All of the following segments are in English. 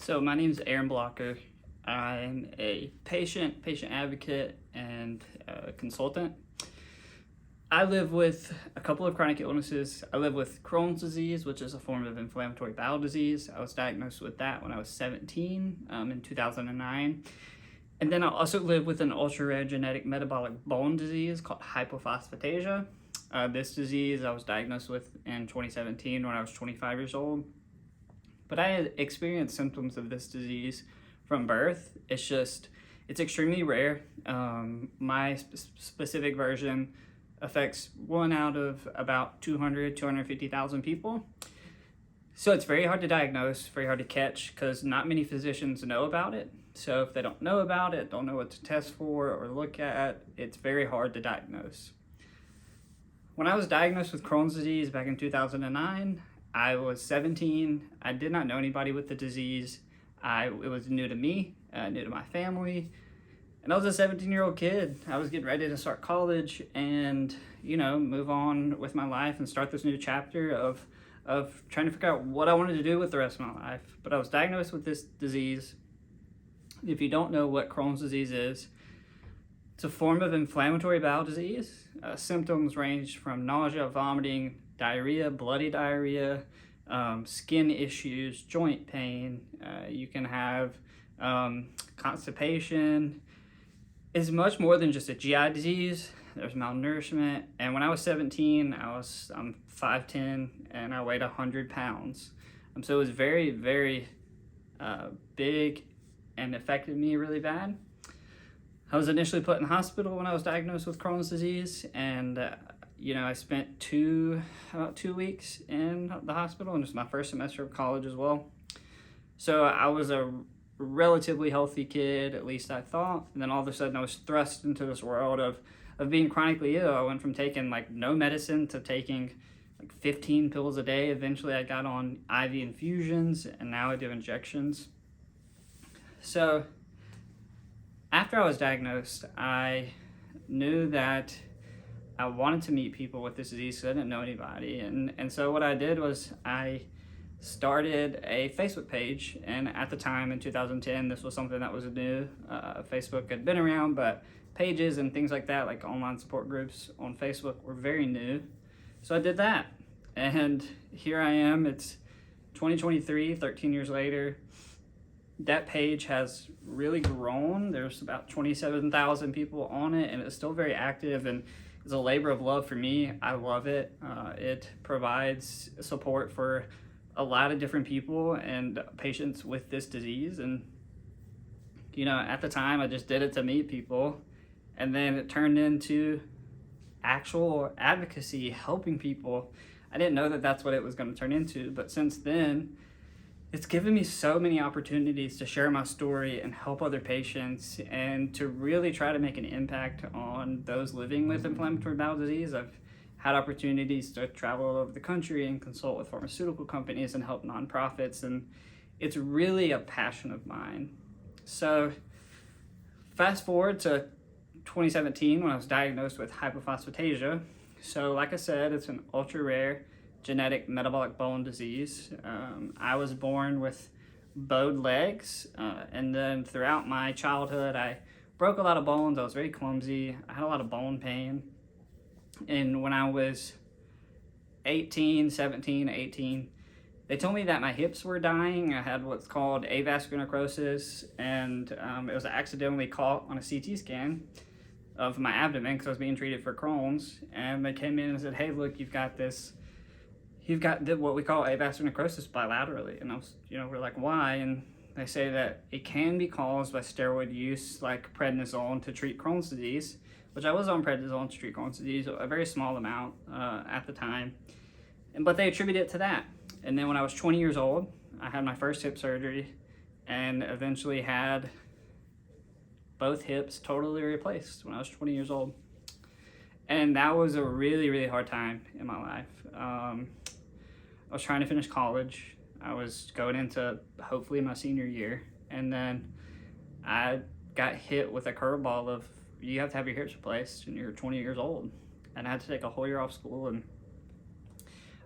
So my name is Aaron Blocker. I'm a patient advocate, and consultant. I live with a couple of chronic illnesses. I live with Crohn's disease, which is a form of inflammatory bowel disease. I was diagnosed with that when I was 17 in 2009. And then I also live with an ultra-rare genetic metabolic bone disease called hypophosphatasia. This disease I was diagnosed with in 2017 when I was 25 years old. But I had experienced symptoms of this disease from birth. It's extremely rare. My specific version affects 1 out of about 250,000 people. So it's very hard to diagnose, very hard to catch, because not many physicians know about it. So if they don't know about it, don't know what to test for or look at, it's very hard to diagnose. When I was diagnosed with Crohn's disease back in 2009, I was 17. I did not know anybody with the disease. It was new to me, new to my family. And I was a 17-year-old kid. I was getting ready to start college and, move on with my life and start this new chapter of trying to figure out what I wanted to do with the rest of my life. But I was diagnosed with this disease. If you don't know what Crohn's disease is, it's a form of inflammatory bowel disease. Symptoms range from nausea, vomiting, diarrhea, bloody diarrhea, skin issues, joint pain. You can have constipation. It's much more than just a GI disease. There's malnourishment. And when I was 17, I'm 5'10", and I weighed 100 pounds. So it was very, very big and affected me really bad. I was initially put in the hospital when I was diagnosed with Crohn's disease, and I spent about 2 weeks in the hospital, and it was my first semester of college as well. So I was a relatively healthy kid, at least I thought, and then all of a sudden I was thrust into this world of being chronically ill. I went from taking no medicine to taking 15 pills a day. Eventually I got on IV infusions, and now I do injections. So after I was diagnosed, I knew that I wanted to meet people with this disease because I didn't know anybody. And so what I did was I started a Facebook page. And at the time in 2010, this was something that was new. Facebook had been around, but pages and things like that, like online support groups on Facebook, were very new. So I did that. And here I am. It's 2023, 13 years later. That page has really grown. There's about 27,000 people on it, and it's still very active, and it's a labor of love for me. I love it. It provides support for a lot of different people and patients with this disease. And, at the time, I just did it to meet people, and then it turned into actual advocacy, helping people. I didn't know that that's what it was going to turn into, but since then, it's given me so many opportunities to share my story and help other patients, and to really try to make an impact on those living with inflammatory bowel disease. I've had opportunities to travel all over the country and consult with pharmaceutical companies and help nonprofits, and it's really a passion of mine. So fast forward to 2017 when I was diagnosed with hypophosphatasia. So like I said, it's an ultra-rare genetic metabolic bone disease. I was born with bowed legs, and then throughout my childhood I broke a lot of bones. I was very clumsy. I had a lot of bone pain. And when I was 18, they told me that my hips were dying. I had what's called avascular necrosis, and it was accidentally caught on a CT scan of my abdomen because I was being treated for Crohn's. And they came in and said, "Hey, look, you've got what we call avascular necrosis bilaterally." And I was, we're like, "Why?" And they say that it can be caused by steroid use, like prednisone, to treat Crohn's disease, which I was on prednisone to treat Crohn's disease, a very small amount at the time. But they attribute it to that. And then when I was 20 years old, I had my first hip surgery, and eventually had both hips totally replaced when I was 20 years old. And that was a really, really hard time in my life. I was trying to finish college. I was going into hopefully my senior year, and then I got hit with a curveball of, you have to have your hips replaced and you're 20 years old. And I had to take a whole year off school, and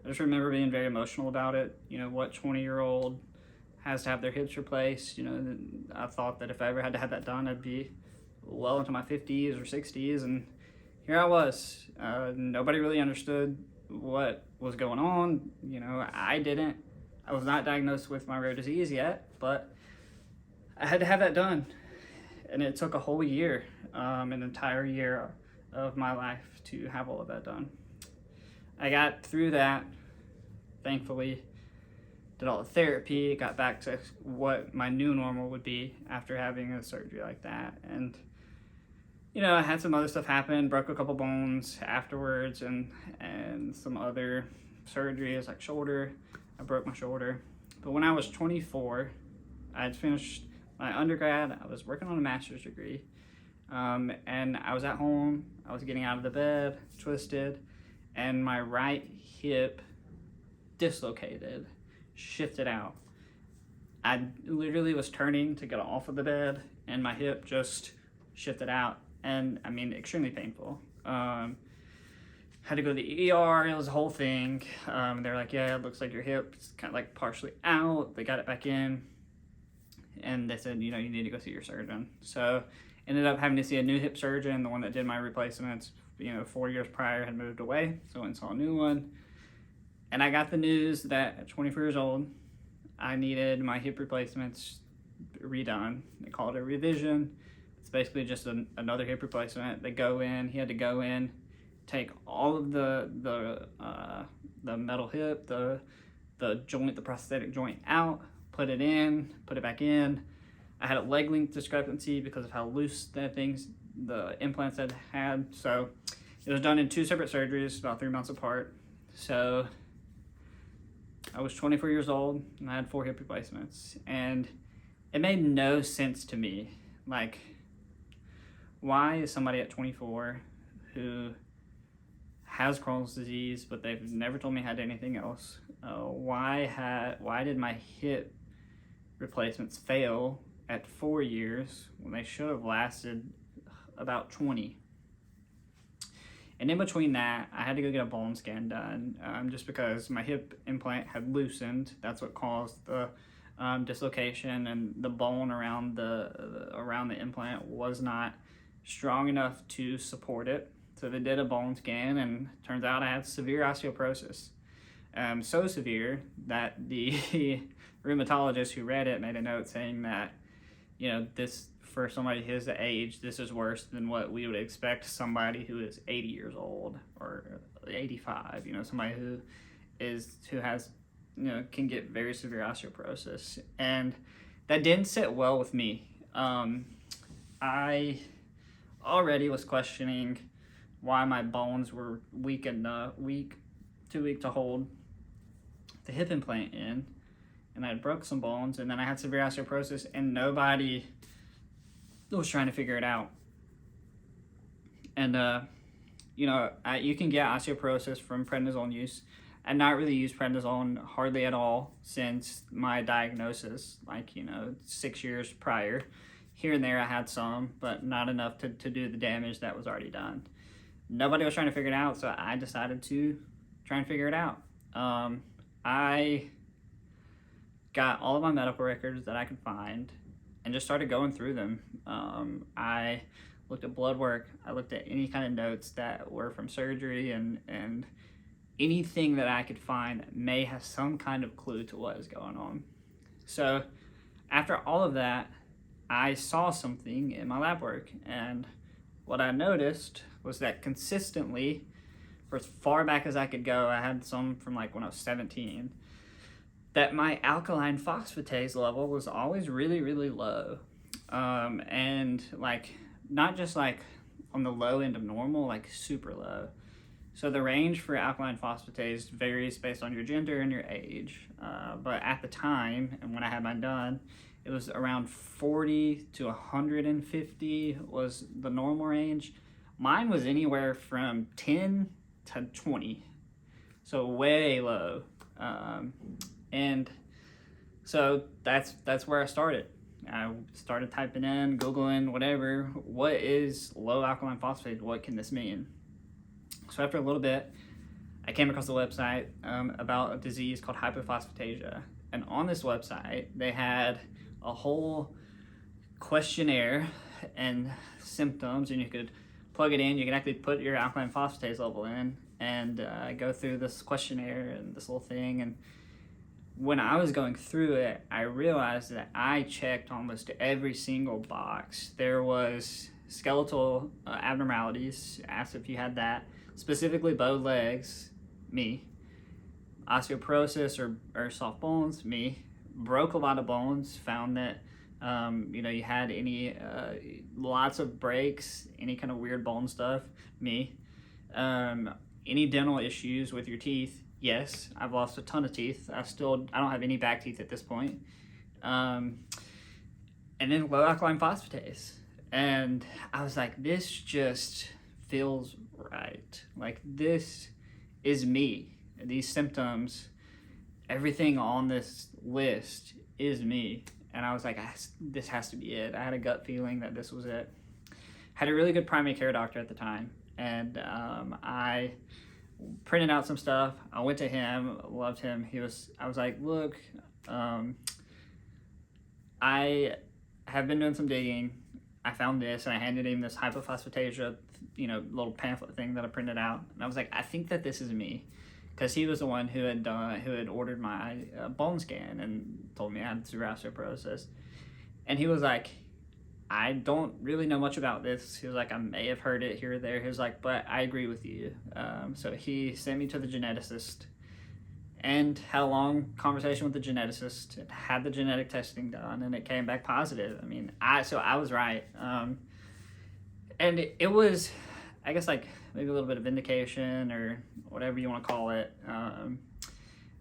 I just remember being very emotional about it. What 20-year-old has to have their hips replaced. You know, I thought that if I ever had to have that done, I'd be well into my 50s or 60s, and here I was. Nobody really understood what was going on. You know, I was not diagnosed with my rare disease yet, but I had to have that done. And it took a whole year, an entire year of my life to have all of that done. I got through that, thankfully, did all the therapy, got back to what my new normal would be after having a surgery like that. And, you know, I had some other stuff happen, broke a couple bones afterwards, and some other surgeries like shoulder. I broke my shoulder. But when I was 24, I had finished my undergrad. I was working on a master's degree. And I was at home. I was getting out of the bed, twisted, and my right hip dislocated, shifted out. I literally was turning to get off of the bed, and my hip just shifted out, and I mean, extremely painful. Had to go to the ER. It was a whole thing. They're like, yeah, it looks like your hip's kind of like partially out. They got it back in, and they said, you know, you need to go see your surgeon. So ended up having to see a new hip surgeon. The one that did my replacements, you know, 4 years prior had moved away, so I went and saw a new one. And I got the news that at 24 years old, I needed my hip replacements redone. They call it a revision. It's basically just another hip replacement. They go in, he had to go in, take all of the metal hip, the joint, the prosthetic joint out, put it in, put it back in. I had a leg length discrepancy because of how loose the implants had. So it was done in 2 separate surgeries, about 3 months apart. So I was 24 years old, and I had 4 hip replacements. And it made no sense to me. Like, why is somebody at 24 who has Crohn's disease, but they've never told me had anything else, why did my hip replacements fail at 4 years when they should have lasted about 20? And in between that, I had to go get a bone scan done, just because my hip implant had loosened. That's what caused the dislocation, and the bone around the implant was not strong enough to support it. So they did a bone scan, and turns out I had severe osteoporosis. So severe that the rheumatologist who read it made a note saying that, you know, this, for somebody his age, this is worse than what we would expect somebody who is 80 years old or 85, you know, somebody who has, you know, can get very severe osteoporosis. And that didn't sit well with me. I already was questioning why my bones were too weak to hold the hip implant in, and I had broke some bones, and then I had severe osteoporosis, and nobody was trying to figure it out. And you know, you can get osteoporosis from prednisone use. I've not really used prednisone hardly at all since my diagnosis, like, you know, 6 years prior. Here and there I had some, but not enough to do the damage that was already done. Nobody was trying to figure it out, so I decided to try and figure it out. I got all of my medical records that I could find and just started going through them. I looked at blood work. I looked at any kind of notes that were from surgery, and anything that I could find that may have some kind of clue to what is going on. So after all of that, I saw something in my lab work, and what I noticed was that consistently, for as far back as I could go, I had some from like when I was 17, that my alkaline phosphatase level was always really, really low. And like, not just like on the low end of normal, like super low. So the range for alkaline phosphatase varies based on your gender and your age. But at the time, and when I had mine done, it was around 40 to 150 was the normal range. Mine was anywhere from 10 to 20, so way low. And so that's where I started. I started typing in, Googling, whatever, what is low alkaline phosphate? What can this mean? So after a little bit, I came across a website about a disease called hypophosphatasia. And on this website, they had a whole questionnaire and symptoms, and you could plug it in. You can actually put your alkaline phosphatase level in and go through this questionnaire and this little thing. And when I was going through it, I realized that I checked almost every single box. There was skeletal abnormalities, asked if you had that, specifically bowed legs, me. Osteoporosis or soft bones, me. Broke a lot of bones, found that you had any lots of breaks, any kind of weird bone stuff, me. Any dental issues with your teeth, yes, I've lost a ton of teeth. I don't have any back teeth at this point. And then low alkaline phosphatase. And I was like, this just feels right. Like, this is me. These symptoms, everything on this list is me. And I was like, this has to be it. I had a gut feeling that this was it. Had a really good primary care doctor at the time. And I printed out some stuff. I went to him, loved him. I was like, look, I have been doing some digging. I found this, and I handed him this hypophosphatasia, little pamphlet thing that I printed out. And I was like, I think that this is me. Because he was the one who had ordered my bone scan and told me I had severe osteoporosis. And he was like, I don't really know much about this. He was like, I may have heard it here or there. He was like, but I agree with you. So he sent me to the geneticist and had a long conversation with the geneticist, had the genetic testing done, and it came back positive. I mean, I was right. And it was, I guess, like maybe a little bit of vindication or whatever you want to call it,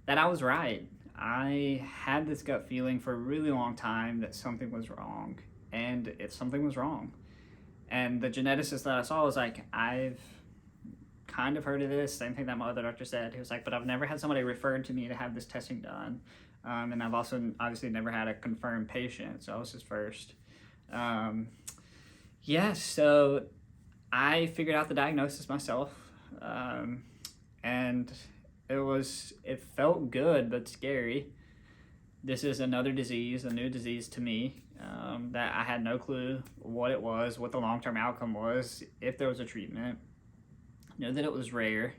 that I was right. I had this gut feeling for a really long time that something was wrong, and if something was wrong. And the geneticist that I saw was like, I've kind of heard of this, same thing that my other doctor said. He was like, but I've never had somebody referred to me to have this testing done. And I've also obviously never had a confirmed patient, so I was his first. So I figured out the diagnosis myself, and it felt good but scary. This is another disease, a new disease to me, that I had no clue what it was, what the long-term outcome was, if there was a treatment. Know that it was rare,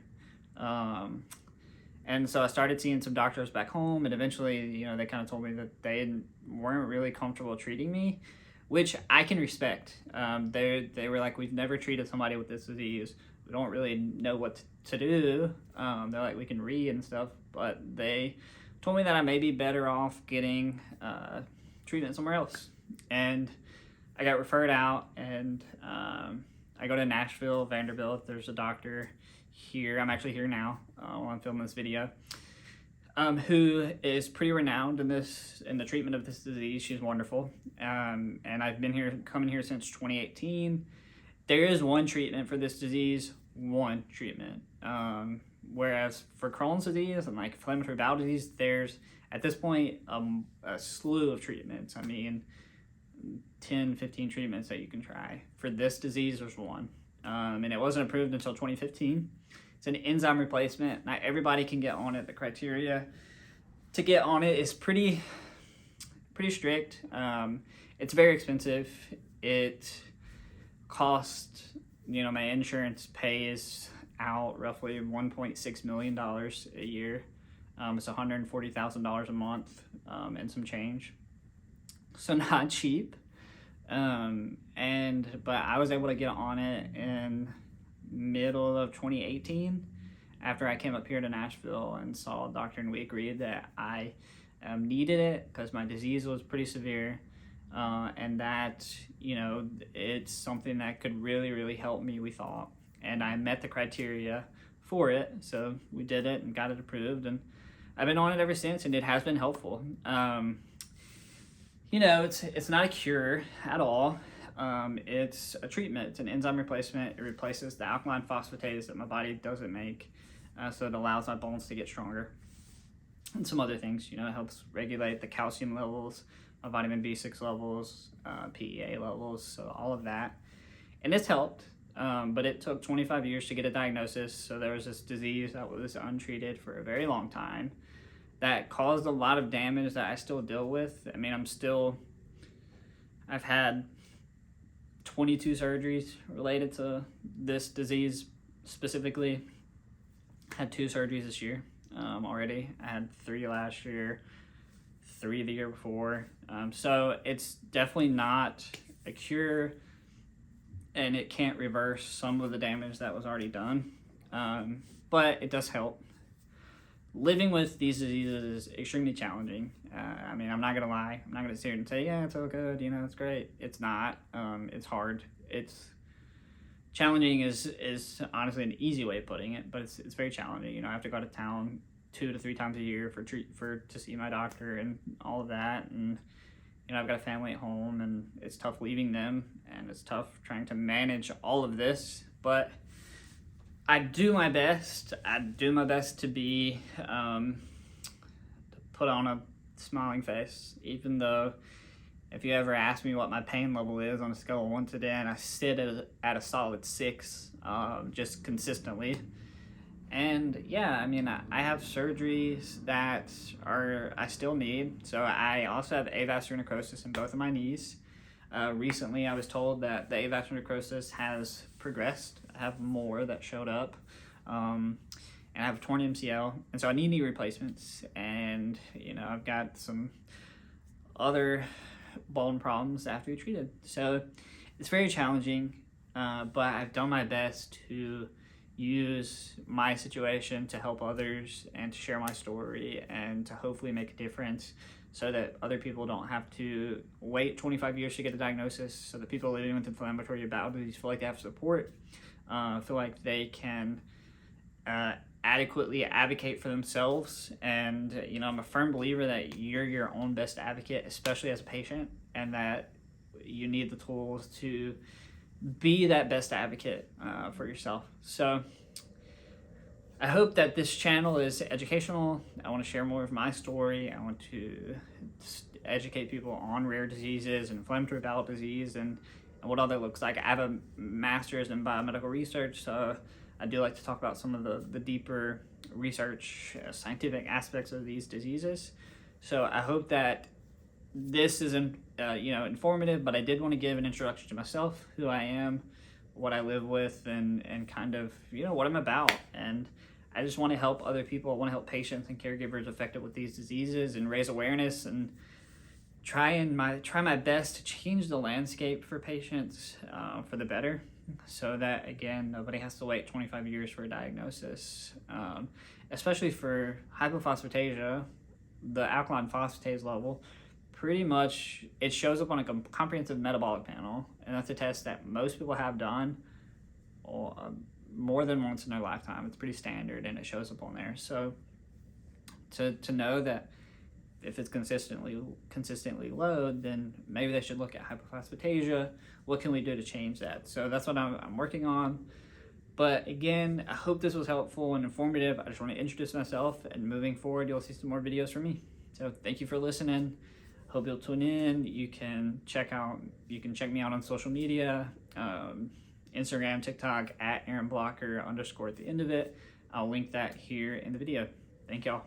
and so I started seeing some doctors back home, and eventually, they kind of told me that they weren't really comfortable treating me, which I can respect. They were like, we've never treated somebody with this disease. We don't really know what to do. They're like, we can read and stuff, but they told me that I may be better off getting treatment somewhere else. And I got referred out, and I go to Nashville, Vanderbilt. There's a doctor here. I'm actually here now while I'm filming this video. Who is pretty renowned in the treatment of this disease. She's wonderful. And I've been coming here since 2018. There is one treatment for this disease, one treatment. Whereas for Crohn's disease and like inflammatory bowel disease, there's at this point a slew of treatments. I mean, 10, 15 treatments that you can try. For this disease, there's one. And it wasn't approved until 2015. It's an enzyme replacement. Not everybody can get on it. The criteria to get on it is pretty strict. It's very expensive. It costs, my insurance pays out roughly $1.6 million a year. It's $140,000 a month and some change. So not cheap. But I was able to get on it in middle of 2018 after I came up here to Nashville and saw a doctor, and we agreed that I needed it because my disease was pretty severe, and that it's something that could really, really help me, we thought. And I met the criteria for it, so we did it and got it approved, and I've been on it ever since, and it has been helpful. It's not a cure at all. It's a treatment. It's an enzyme replacement. It replaces the alkaline phosphatase that my body doesn't make, so it allows my bones to get stronger. And some other things, it helps regulate the calcium levels, vitamin B6 levels, PEA levels, so all of that. And it's helped, but it took 25 years to get a diagnosis, so there was this disease that was untreated for a very long time. that caused a lot of damage that I still deal with. I mean, I've had 22 surgeries related to this disease specifically. Had 2 surgeries this year already. I had 3 last year, 3 the year before. So it's definitely not a cure, and it can't reverse some of the damage that was already done. But it does help. Living with these diseases is extremely challenging. I mean, I'm not gonna lie. I'm not gonna sit here and say, yeah, it's all good, it's great. It's not. It's hard. It's challenging is honestly an easy way of putting it, but it's very challenging. I have to go to town 2 to 3 times a year to see my doctor and all of that, and I've got a family at home, and it's tough leaving them, and it's tough trying to manage all of this, but I do my best. I do my best to be to put on a smiling face, even though if you ever ask me what my pain level is on a scale of 1 to 10, I sit at a solid 6, just consistently. And yeah, I mean, I have surgeries that I still need. So I also have avascular necrosis in both of my knees. Recently, I was told that the avascular necrosis has progressed. I have more that showed up. And I have a torn MCL. And so I need knee replacements. And, I've got some other bone problems that have to be treated. So it's very challenging, but I've done my best to use my situation to help others and to share my story and to hopefully make a difference so that other people don't have to wait 25 years to get a diagnosis, so that people living with inflammatory bowel disease feel like they have support, feel like they can adequately advocate for themselves. And I'm a firm believer that you're your own best advocate, especially as a patient, and that you need the tools to be that best advocate for yourself. So I hope that this channel is educational. I want to share more of my story. I want to educate people on rare diseases and inflammatory bowel disease and what all that looks like. I have a master's in biomedical research, so I do like to talk about some of the deeper research, scientific aspects of these diseases. So I hope that this isn't informative, but I did want to give an introduction to myself, who I am, what I live with, and kind of what I'm about. And I just want to help other people. I want to help patients and caregivers affected with these diseases and raise awareness and try my best to change the landscape for patients for the better, so that again nobody has to wait 25 years for a diagnosis, especially for hypophosphatasia. The alkaline phosphatase level, pretty much it shows up on a comprehensive metabolic panel, and that's a test that most people have done more than once in their lifetime. It's pretty standard, and it shows up on there. So to know that if it's consistently low, then maybe they should look at hypophosphatasia. What can we do to change that? So that's what I'm working on. But again, I hope this was helpful and informative. I just want to introduce myself, and moving forward, you'll see some more videos from me. So thank you for listening. Hope you'll tune in. You can check me out on social media, Instagram, TikTok, @AaronBlocker_ at the end of it. I'll link that here in the video. Thank y'all.